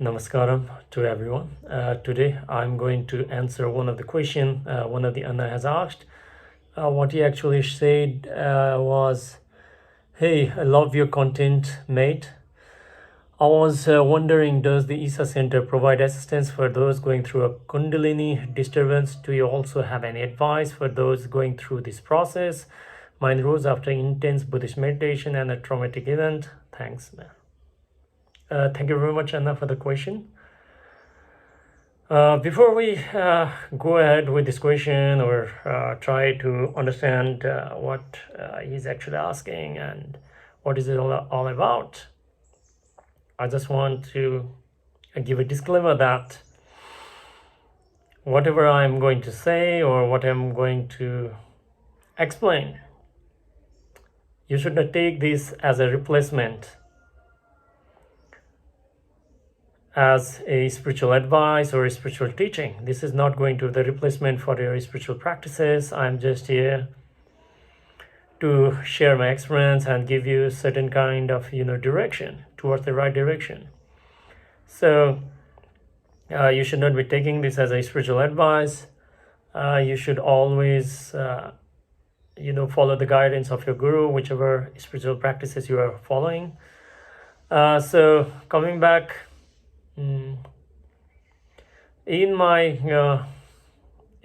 Namaskaram to everyone. Today I'm going to answer one of the question one of the Anna has asked. What he actually said was, "Hey, I love your content, mate. I was wondering, does the Isha Center provide assistance for those going through a Kundalini disturbance? Do you also have any advice for those going through this process? Mine rose after intense Buddhist meditation and a traumatic event. Thanks, man." Thank you very much, Anna, for the question. Before we go ahead with this question or try to understand what he's actually asking and what is it all about, I just want to give a disclaimer that whatever I'm going to say or what I'm going to explain, you should not take this as a replacement as a spiritual advice or a spiritual teaching. This is not going to be the replacement for your spiritual practices. I'm just here to share my experience and give you a certain kind of direction towards the right direction. So you should not be taking this as a spiritual advice. You should always follow the guidance of your guru, whichever spiritual practices you are following. So coming back, in my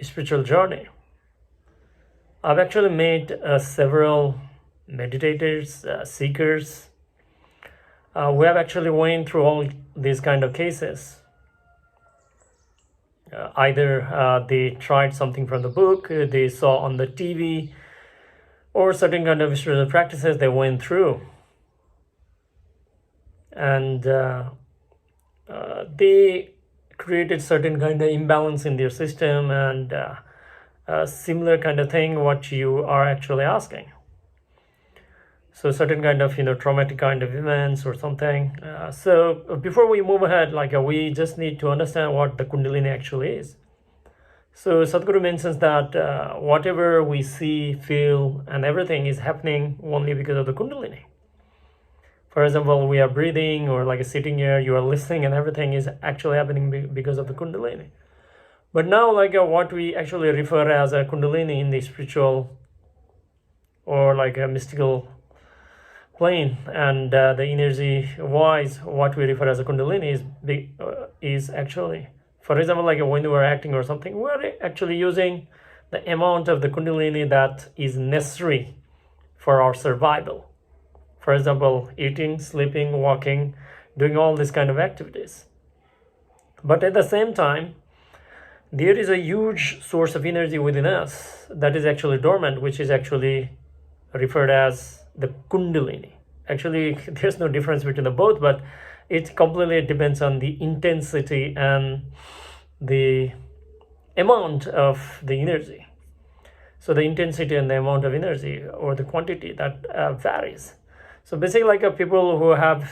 spiritual journey, I've actually met several meditators, seekers, who have actually went through all these kind of cases. Either they tried something from the book, they saw on the TV, or certain kind of spiritual practices they went through. And they created certain kind of imbalance in their system and a similar kind of thing what you are actually asking. So certain kind of traumatic kind of events or something. So before we move ahead, we just need to understand what the Kundalini actually is. So Sadhguru mentions that whatever we see, feel, and everything is happening only because of the Kundalini. For example, we are breathing or sitting here, you are listening, and everything is actually happening because of the Kundalini. But now what we actually refer as a Kundalini in the spiritual or a mystical plane and the energy wise, what we refer as a Kundalini is actually, for example, when we are acting or something, we're actually using the amount of the Kundalini that is necessary for our survival. For example, eating, sleeping, walking, doing all these kind of activities. But at the same time, there is a huge source of energy within us that is actually dormant, which is actually referred as the Kundalini. Actually, there's no difference between the both, but it completely depends on the intensity and the amount of the energy. So the intensity and the amount of energy or the quantity that varies. So basically, people who have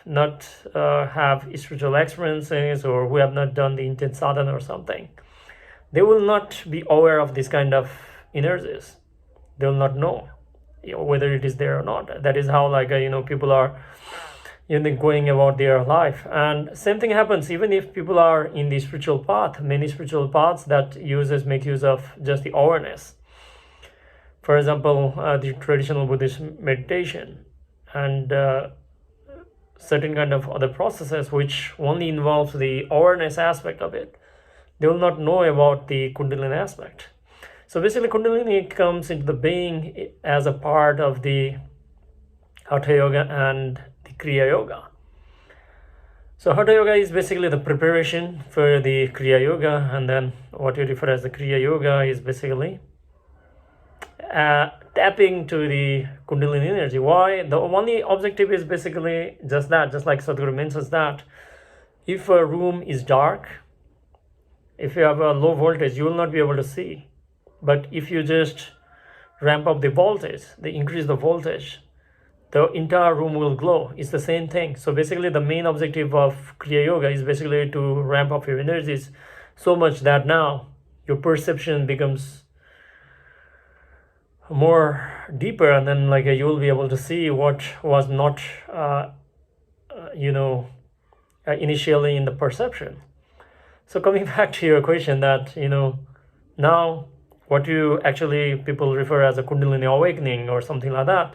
not have spiritual experiences or who have not done the intense sadhana or something, they will not be aware of this kind of energies. They will not know whether it is there or not. That is how people are going about their life. And same thing happens even if people are in the spiritual path. Many spiritual paths that make use of just the awareness. For example, the traditional Buddhist meditation and certain kind of other processes which only involves the awareness aspect of it. They will not know about the Kundalini aspect. So basically Kundalini comes into the being as a part of the Hatha Yoga and the Kriya Yoga. So Hatha Yoga is basically the preparation for the Kriya Yoga, and then what you refer as the Kriya Yoga is basically tapping to the Kundalini energy. Why? The only objective is basically just that, just like Sadhguru mentions that if a room is dark, if you have a low voltage, you will not be able to see. But if you just ramp up the voltage, they increase the voltage, the entire room will glow. It's the same thing. So basically the main objective of Kriya Yoga is basically to ramp up your energies so much that now your perception becomes more deeper, and then you will be able to see what was not initially in the perception. So coming back to your question that, now what you actually people refer as a Kundalini awakening or something like that,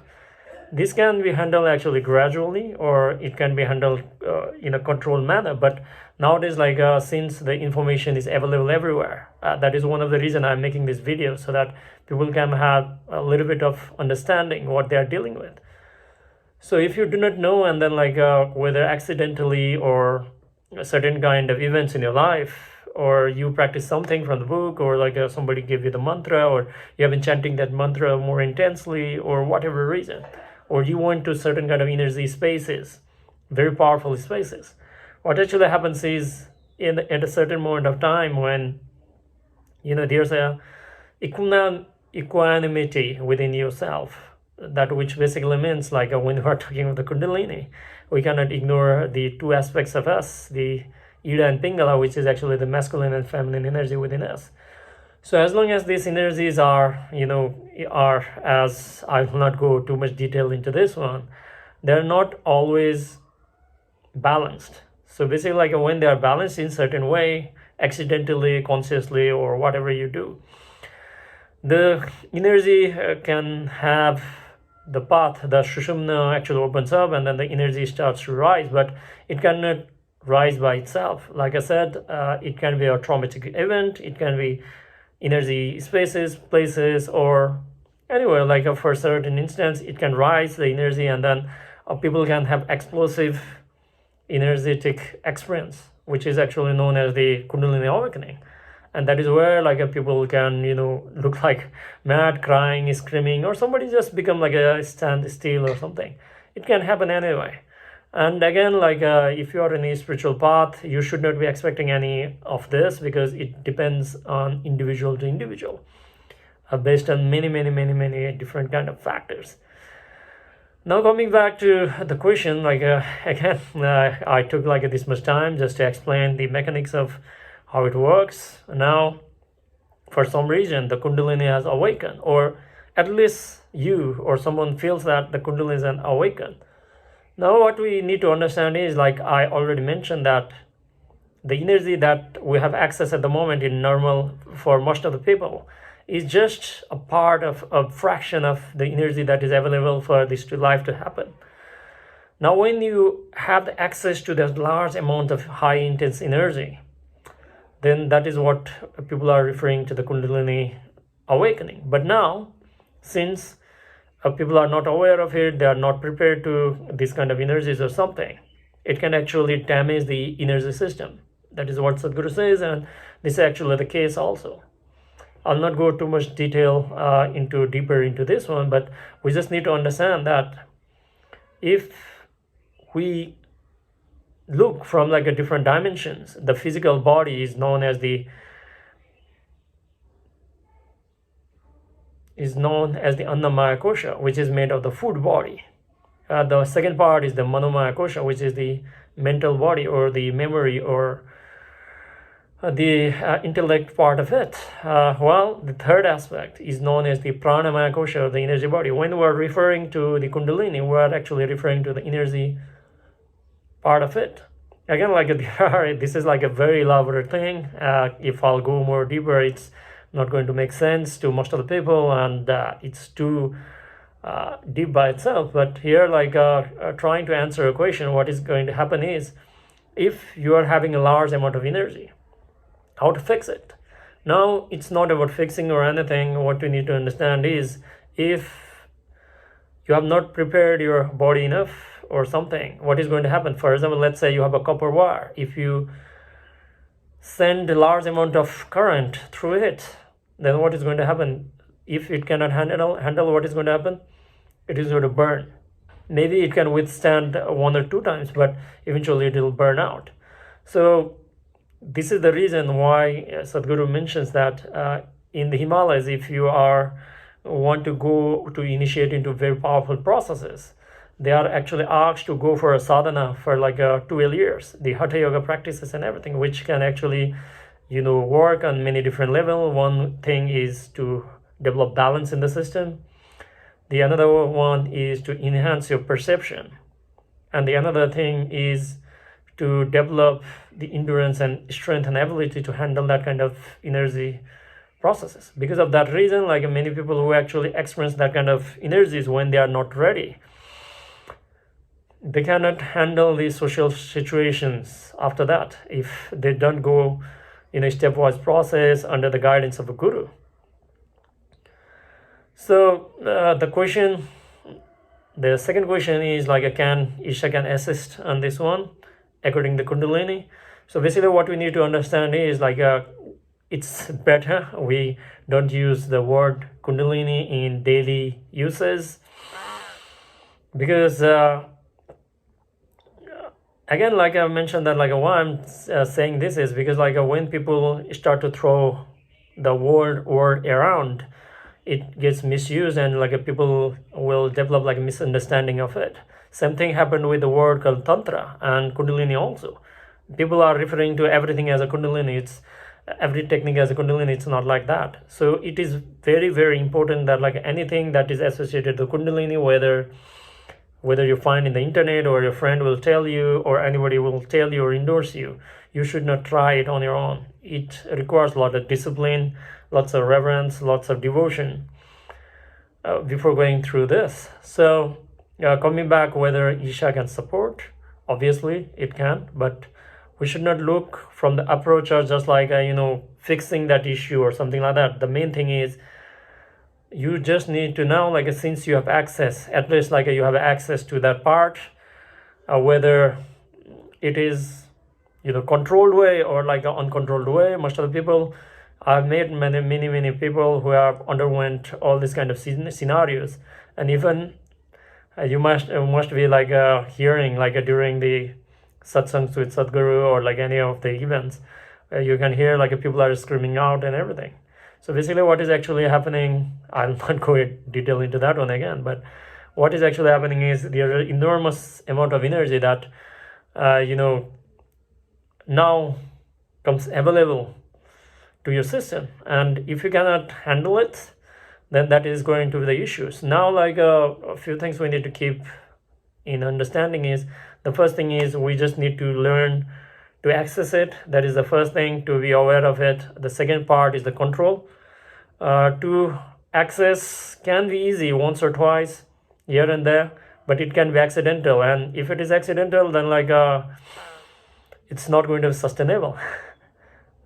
this can be handled actually gradually, or it can be handled in a controlled manner. But nowadays, since the information is available everywhere, that is one of the reasons I'm making this video, so that people can have a little bit of understanding what they are dealing with. So if you do not know, and then whether accidentally or a certain kind of events in your life, or you practice something from the book, or somebody gave you the mantra, or you have been chanting that mantra more intensely, or whatever reason, or you went to certain kind of energy spaces, very powerful spaces, what actually happens is at a certain moment of time when there's a equanimity within yourself, that which basically means when we are talking about the Kundalini, we cannot ignore the two aspects of us, the Ida and Pingala, which is actually the masculine and feminine energy within us. So as long as these energies are as I will not go too much detail into this one, they're not always balanced. So basically when they are balanced in certain way, accidentally, consciously, or whatever you do, the energy can have the path, the Sushumna actually opens up, and then the energy starts to rise, but it cannot rise by itself. Like I said, it can be a traumatic event, it can be energy spaces, places, or anywhere, for a certain instance, it can rise the energy, and then people can have explosive energetic experience, which is actually known as the Kundalini awakening. And that is where people can look like mad, crying, screaming, or somebody just become a stand still or something. It can happen anyway. And again, if you are in a spiritual path, you should not be expecting any of this, because it depends on individual to individual, based on many different kind of factors. Now coming back to the question, again, I took this much time just to explain the mechanics of how it works. Now, for some reason, the Kundalini has awakened, or at least you or someone feels that the Kundalini is awakened. Now what we need to understand is, I already mentioned, that the energy that we have access at the moment in normal for most of the people is just a part of a fraction of the energy that is available for this life to happen. Now when you have the access to that large amount of high intense energy, then that is what people are referring to the Kundalini awakening. But now, since people are not aware of it, they are not prepared to this kind of energies or something, it can actually damage the energy system. That is what Sadhguru says, and this is actually the case also. I'll not go too much detail deeper into this one, but we just need to understand that if we look from a different dimensions, the physical body is known as the Annamaya Kosha, which is made of the food body. The second part is the Manomaya Kosha, which is the mental body, or the memory, or the intellect part of it. Well, the third aspect is known as the Pranamaya Kosha, or the energy body. When we're referring to the Kundalini, we're actually referring to the energy part of it. Again, this is a very elaborate thing. If I'll go more deeper, it's not going to make sense to most of the people, and it's too deep by itself. But here, trying to answer a question, what is going to happen is, if you are having a large amount of energy, how to fix it? Now, it's not about fixing or anything. What you need to understand is, if you have not prepared your body enough or something, what is going to happen? For example, let's say you have a copper wire. If you send a large amount of current through it, then what is going to happen? If it cannot handle, what is going to happen? It is going to burn. Maybe it can withstand 1 or 2 times, but eventually it will burn out. So this is the reason why Sadhguru mentions that in the Himalayas, if you want to go to initiate into very powerful processes, they are actually asked to go for a sadhana for 12 years, the Hatha Yoga practices and everything, which can actually work on many different levels. One thing is to develop balance in the system. The another one is to enhance your perception. And the another thing is to develop the endurance and strength and ability to handle that kind of energy processes. Because of that reason, like many people who actually experience that kind of energies when they are not ready, they cannot handle these social situations after that if they don't go in a stepwise process under the guidance of a guru. So the second question is like, Isha can assist on this one according to Kundalini. So basically what we need to understand is like it's better we don't use the word Kundalini in daily uses, because again, like I mentioned, that like why I'm saying this is because like when people start to throw the word around, it gets misused, and like people will develop like a misunderstanding of it. Same thing happened with the word called Tantra and Kundalini also. People are referring to everything as a Kundalini. It's every technique as a Kundalini. It's not like that. So it is very, very important that like anything that is associated to Kundalini, whether you find in the internet or your friend will tell you or anybody will tell you or endorse you, you should not try it on your own. It requires a lot of discipline, lots of reverence, lots of devotion before going through this. So coming back, whether Isha can support, obviously it can, but we should not look from the approach of just like fixing that issue or something like that. The main thing is you just need to know, like since you have access, at least like you have access to that part, whether it is controlled way or like an uncontrolled way. Most of the people, I've met many people who have underwent all these kind of scenarios, and even you must be like hearing like during the satsangs with Sadhguru or like any of the events, you can hear like people are screaming out and everything. So basically what is actually happening, I'll not go in detail into that one again, but what is actually happening is there is enormous amount of energy that now comes available to your system, and if you cannot handle it, then that is going to be the issues. Now like a few things we need to keep in understanding is, the first thing is we just need to learn to access it. That is the first thing, to be aware of it. The second part is the control. To access can be easy once or twice here and there, but it can be accidental, and if it is accidental, then like it's not going to be sustainable.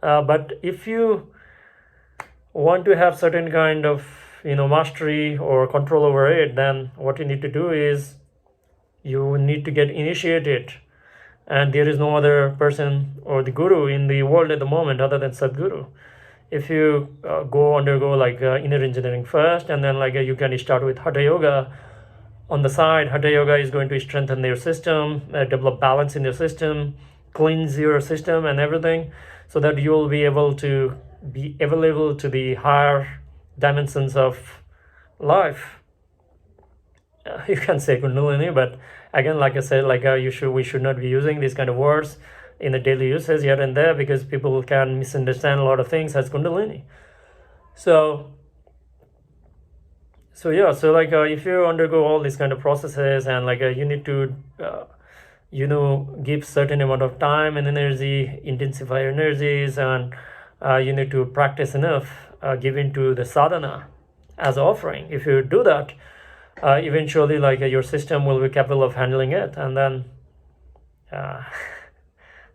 But if you want to have certain kind of mastery or control over it, then what you need to do is you need to get initiated, and there is no other person or the guru in the world at the moment other than Sadhguru. If you undergo like inner engineering first, and then like you can start with Hatha Yoga on the side. Hatha Yoga is going to strengthen your system, develop balance in your system, cleanse your system and everything, so that you will be able to be available to the higher dimensions of life. You can say Kundalini, but again, like I said, like we should not be using these kind of words in the daily uses here and there, because people can misunderstand a lot of things as Kundalini. So yeah, so like if you undergo all these kind of processes, and like you need to give certain amount of time and energy, intensify your energies, and you need to practice enough, give into the sadhana as offering. If you do that, eventually like your system will be capable of handling it, and then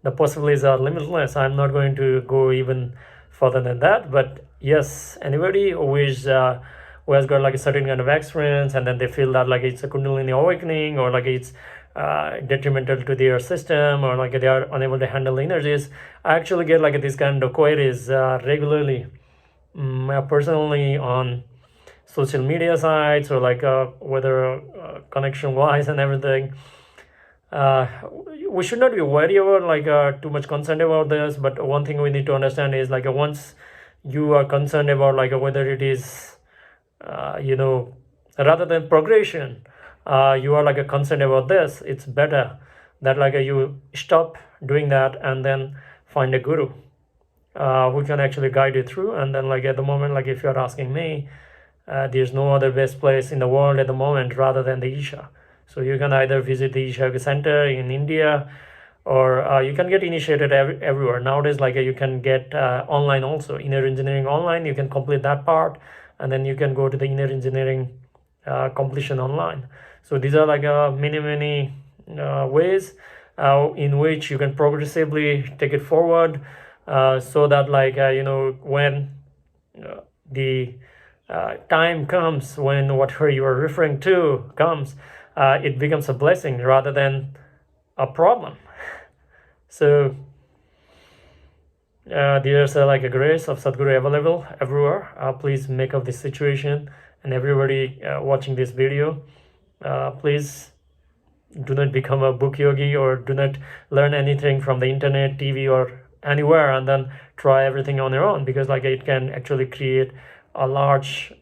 the possibilities are limitless. I'm not going to go even further than that, but yes, anybody who has got like a certain kind of experience, and then they feel that like it's a Kundalini awakening, or like it's detrimental to their system, or like they are unable to handle energies, I actually get like these kind of queries regularly, personally on social media sites, or like whether connection wise and everything. We should not be worried about like too much concerned about this, but one thing we need to understand is like once you are concerned about like whether it is rather than progression, you are like concerned about this, it's better that like you stop doing that and then find a guru who can actually guide you through. And then like at the moment, like if you're asking me, there's no other best place in the world at the moment rather than the Isha. So you can either visit the Isha Yoga Center in India, or you can get initiated everywhere nowadays. Like you can get online also, inner engineering online. You can complete that part, and then you can go to the inner engineering completion online. So these are like many ways in which you can progressively take it forward, so that like when the time comes, when whatever you are referring to comes, it becomes a blessing rather than a problem. So there's like a grace of Sadhguru available everywhere. Please make of this situation, and everybody watching this video, please do not become a book yogi, or do not learn anything from the internet, TV, or anywhere, and then try everything on your own, because like it can actually create a large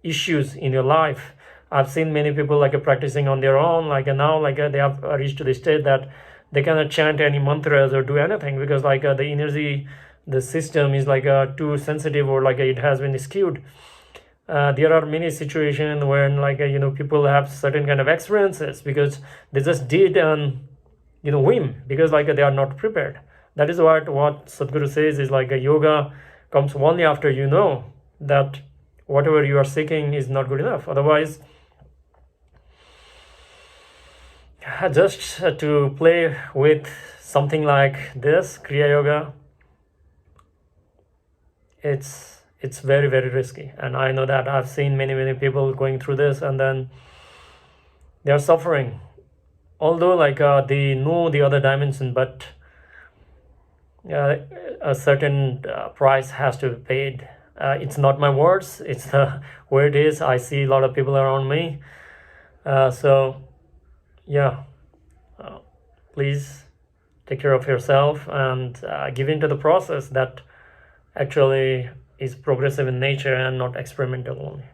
issues in your life. I've seen many people like practicing on their own, like now like they have reached to the state that they cannot chant any mantras or do anything, because like the energy, the system is like too sensitive, or like it has been skewed. There are many situations when like people have certain kind of experiences because they just did on whim, because like they are not prepared. That is what Sadhguru says is like a yoga comes only after you know that whatever you are seeking is not good enough. Otherwise, just to play with something like this Kriya Yoga, it's very risky. And I know that I've seen many people going through this, and then they are suffering, although like they know the other dimension, but a certain price has to be paid. It's not my words, it's where it is. I see a lot of people around me, so yeah, please take care of yourself and give into the process that actually is progressive in nature and not experimental only.